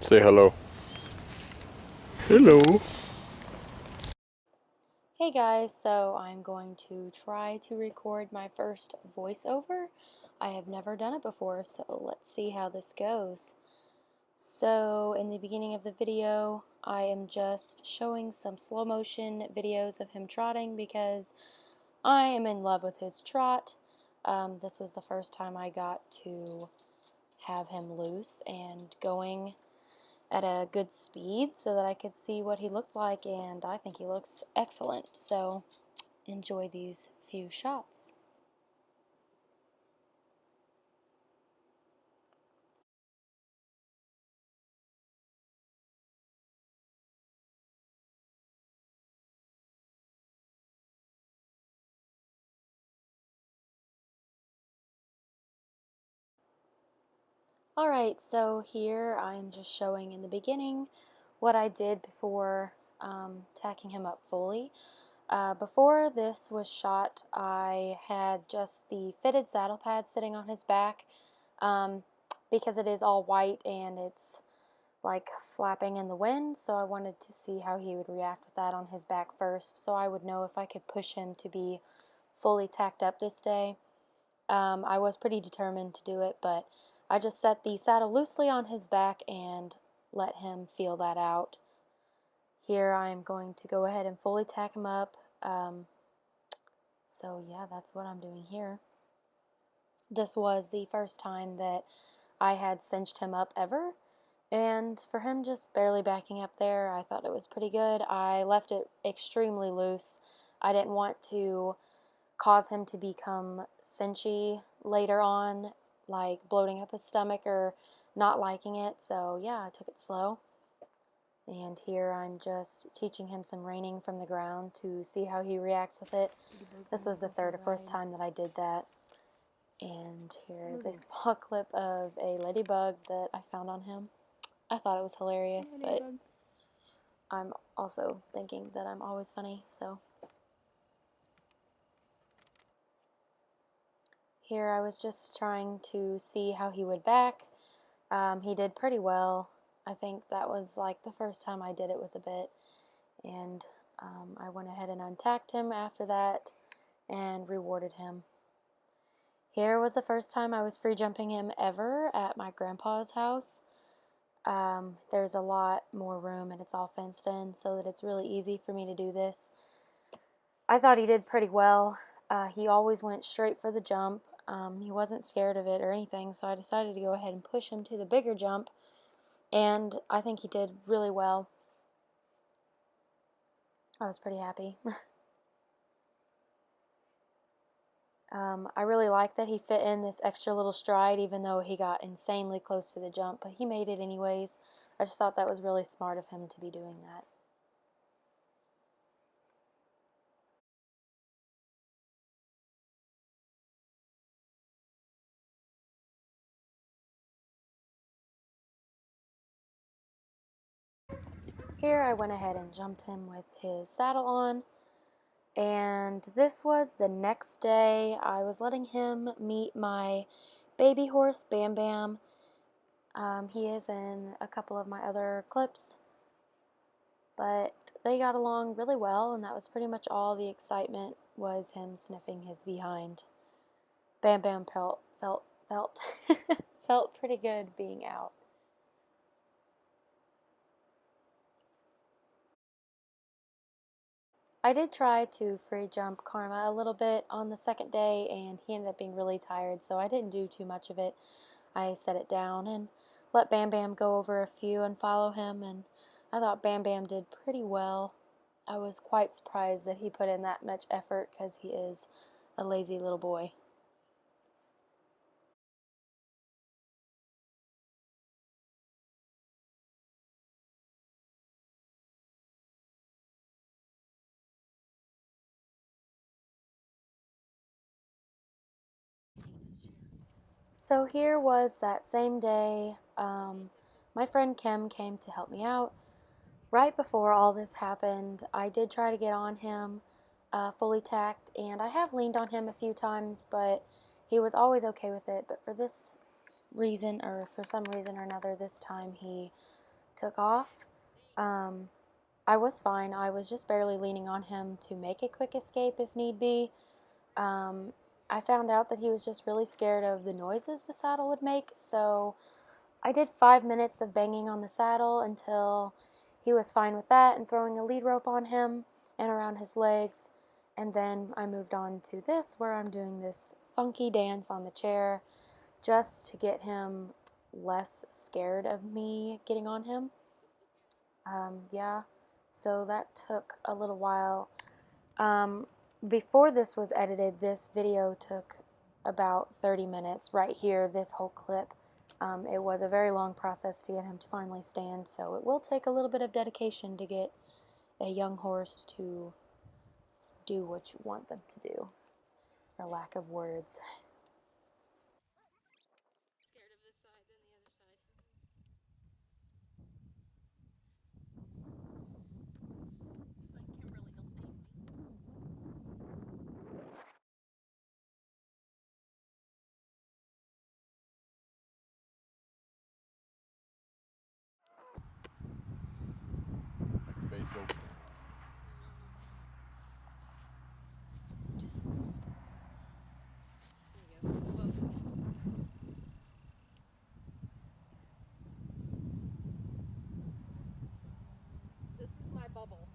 Say hello. Hello. Hey guys, so I'm going to try to record my first voiceover. I have never done it before, so let's see how this goes. So in the beginning of the video, I am just showing some slow motion videos of him trotting because I am in love with his trot. This was the first time I got to have him loose and going at a good speed so that I could see what he looked like, and I think he looks excellent. So enjoy these few shots. Alright, so here I'm just showing in the beginning what I did before tacking him up fully. Before this was shot, I had just the fitted saddle pad sitting on his back um, because it is all white and it's like flapping in the wind, so I wanted to see how he would react with that on his back first so I would know if I could push him to be fully tacked up this day. I was pretty determined to do it, but I just set the saddle loosely on his back and let him feel that out. Here I'm going to go ahead and fully tack him up. So yeah, that's what I'm doing here. This was the first time that I had cinched him up ever, and for him just barely backing up there, I thought it was pretty good. I left it extremely loose. I didn't want to cause him to become cinchy later on, like bloating up his stomach or not liking it. So yeah, I took it slow. And here I'm just teaching him some reining from the ground to see how he reacts with it. This was the third or fourth time that I did that. And here is a small clip of a ladybug that I found on him. I thought it was hilarious, but I'm also thinking that I'm always funny, so. Here I was just trying to see how he would back. He did pretty well. I think that was like the first time I did it with a bit, and I went ahead and untacked him after that and rewarded him. Here was the first time I was free jumping him ever at my grandpa's house. There's a lot more room and it's all fenced in so that it's really easy for me to do this. I thought he did pretty well. He always went straight for the jump. He wasn't scared of it or anything, so I decided to go ahead and push him to the bigger jump, and I think he did really well. I was pretty happy. I really like that he fit in this extra little stride even though he got insanely close to the jump, but he made it anyways. I just thought that was really smart of him to be doing that. Here I went ahead and jumped him with his saddle on, and this was the next day. I was letting him meet my baby horse, Bam Bam. He is in a couple of my other clips, but they got along really well, and that was pretty much all the excitement was him sniffing his behind. Bam Bam felt felt pretty good being out. I did try to free jump Karma a little bit on the second day, and he ended up being really tired, so I didn't do too much of it. I set it down and let Bam Bam go over a few and follow him, and I thought Bam Bam did pretty well. I was quite surprised that he put in that much effort because he is a lazy little boy. So here was that same day. My friend Kim came to help me out. Right before all this happened, I did try to get on him fully tacked, and I have leaned on him a few times, but he was always okay with it. But for this reason, or for some reason or another, this time he took off. I was fine. I was just barely leaning on him to make a quick escape if need be. I found out that he was just really scared of the noises the saddle would make, so I did 5 minutes of banging on the saddle until he was fine with that and throwing a lead rope on him and around his legs. And then I moved on to this, where I'm doing this funky dance on the chair just to get him less scared of me getting on him. Yeah, so that took a little while. Before this was edited, this video took about 30 minutes right here, this whole clip. It was a very long process to get him to finally stand, so it will take a little bit of dedication to get a young horse to do what you want them to do, for lack of words. Scared of this side than the other side. He's like, Kimberly, you'll save me. Base go. Just. There you go. Whoa. This is my bubble.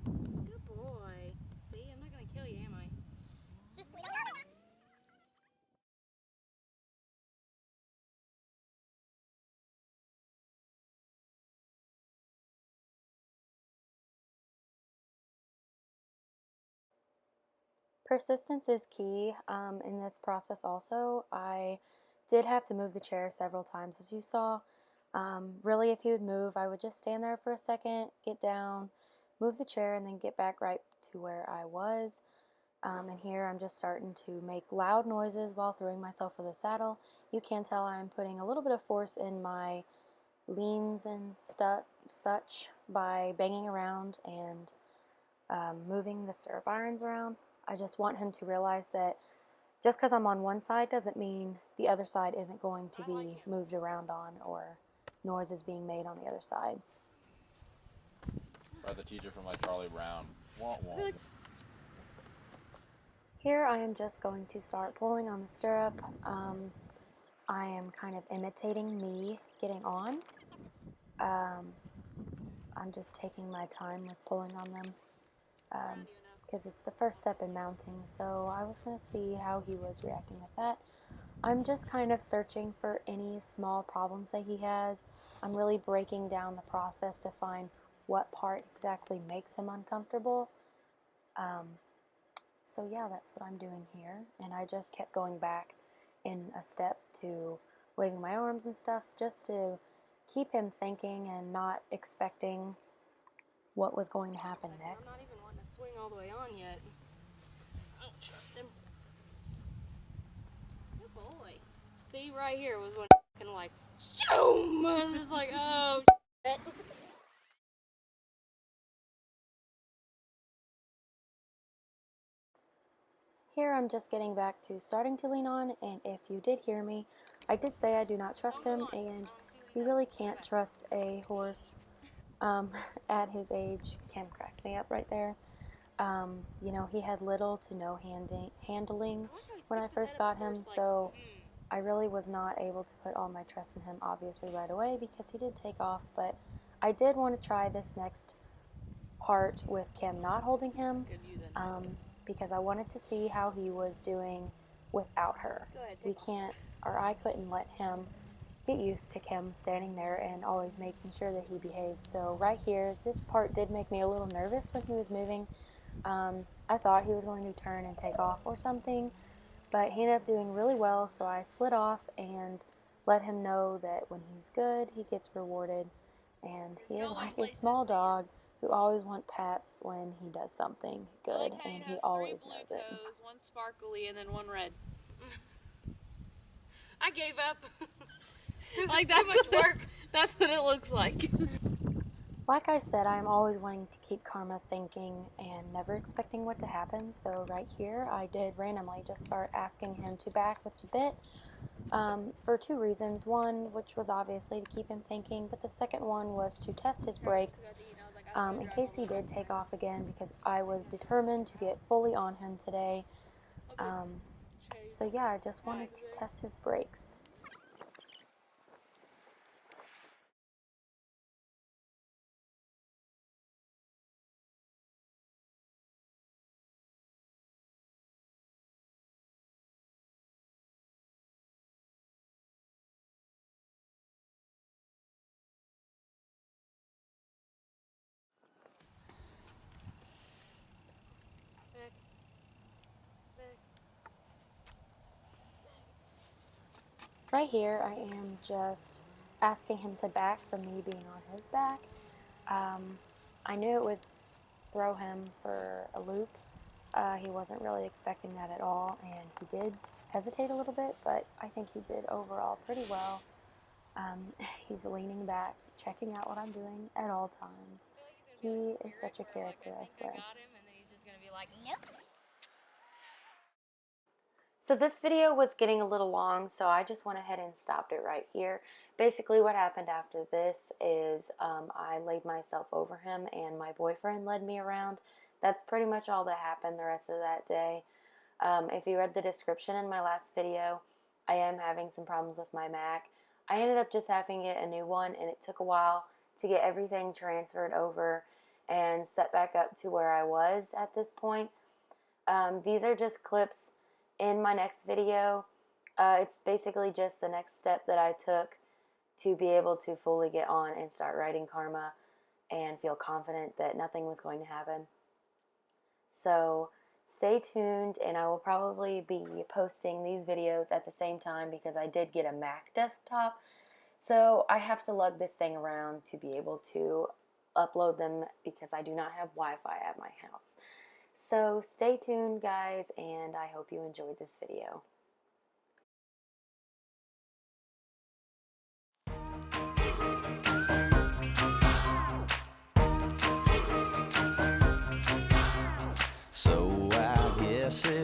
Good boy. See, I'm not gonna kill you, am I? It's just Persistence is key in this process also. I did have to move the chair several times, as you saw. Really, if he would move, I would just stand there for a second, get down, move the chair, and then get back right to where I was. And here I'm just starting to make loud noises while throwing myself for the saddle. You can tell I'm putting a little bit of force in my leans and such by banging around and moving the stirrup irons around. I just want him to realize that just because I'm on one side doesn't mean the other side isn't going to be moved around on or noises being made on the other side. Or the teacher from like Charlie Brown. Wah, wah. Here I am just going to start pulling on the stirrup. I am kind of imitating me getting on. I'm just taking my time with pulling on them because it's the first step in mounting, so I was going to see how he was reacting with that. I'm just kind of searching for any small problems that he has. I'm really breaking down the process to find what part exactly makes him uncomfortable. So yeah, that's what I'm doing here. And I just kept going back in a step to waving my arms and stuff just to keep him thinking and not expecting what was going to happen next. I'm not even wanting to swing all the way on yet. I don't trust him. Good boy. See, right here was when fucking like, shoom! I'm just like, oh, shit. Here I'm just getting back to starting to lean on, and if you did hear me, I did say I do not trust him, and you really can't trust a horse at his age. Cam cracked me up right there. You know, he had little to no handling when I first got him, so I really was not able to put all my trust in him, obviously, right away because he did take off, but I did want to try this next part with Kim not holding him because I wanted to see how he was doing without her. We can't, or I couldn't let him get used to Kim standing there and always making sure that he behaves. So right here, this part did make me a little nervous when he was moving. I thought he was going to turn and take off or something, but he ended up doing really well, so I slid off and let him know that when he's good, he gets rewarded, and he is like a small dog who always wants pats when he does something good, and he always knows it. One sparkly and then one red. I gave up. Like, that's too much work. That's what it looks like. Like I said, I'm always wanting to keep Karma thinking and never expecting what to happen, so right here I did randomly just start asking him to back with the bit. for two reasons. One, which was obviously to keep him thinking, but the second one was to test his brakes in case he did take off again, because I was determined to get fully on him today. So yeah, I just wanted to test his brakes. Right here, I am just asking him to back from me being on his back. I knew it would throw him for a loop. He wasn't really expecting that at all, and he did hesitate a little bit, but I think he did overall pretty well. He's leaning back, checking out what I'm doing at all times. He is such a character, I swear. So this video was getting a little long, so I just went ahead and stopped it right here. Basically what happened after this is I laid myself over him and my boyfriend led me around. That's pretty much all that happened the rest of that day. If you read the description in my last video, I am having some problems with my Mac. I ended up just having to get a new one, and it took a while to get everything transferred over and set back up to where I was at this point. These are just clips in my next video. It's basically just the next step that I took to be able to fully get on and start writing Karma and feel confident that nothing was going to happen. So stay tuned, and I will probably be posting these videos at the same time because I did get a Mac desktop. So I have to lug this thing around to be able to upload them because I do not have Wi-Fi at my house. So stay tuned, guys, and I hope you enjoyed this video. So I guess it